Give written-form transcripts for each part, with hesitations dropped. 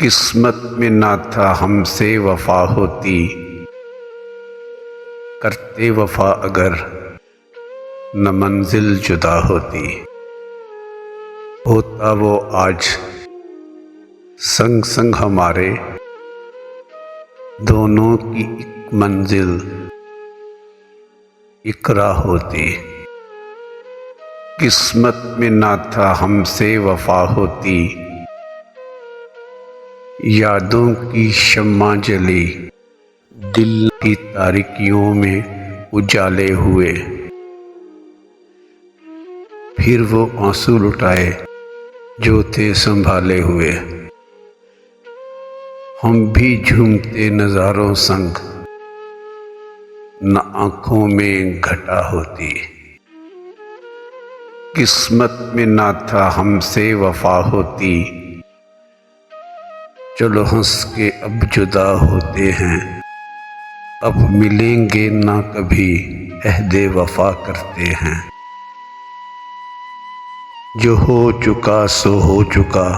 किस्मत में ना था हमसे वफा होती, करते वफा अगर न मंजिल जुदा होती। होता वो आज संग संग हमारे, दोनों की एक मंजिल एक राह होती। किस्मत में ना था हमसे वफा होती, यादों की शम्मा जली दिल की तारिकियों में उजाले हुए। फिर वो आंसू लुटाए जो थे संभाले हुए। हम भी झूमते नज़ारों संग, न आँखों में घटा होती। किस्मत में ना था हमसे वफा होती, चलो हंस के अब जुदा होते हैं। अब मिलेंगे ना कभी, अहदे वफा करते हैं। जो हो चुका सो हो चुका,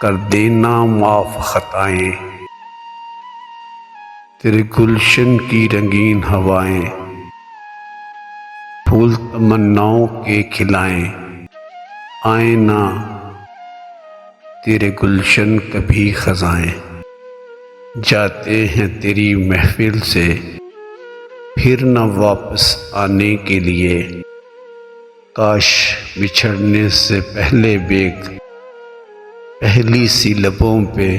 कर देना माफ खताएं। तेरे गुलशन की रंगीन हवाएं, फूल तमन्नाओं के खिलाएं। आए ना तेरे गुलशन कभी खजाएं, जाते हैं तेरी महफिल से फिर न वापस आने के लिए। काश बिछड़ने से पहले बेग पहली सी लबों पे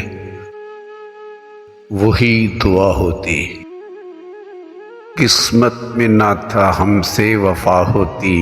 वही दुआ होती। किस्मत में ना था हमसे वफा होती,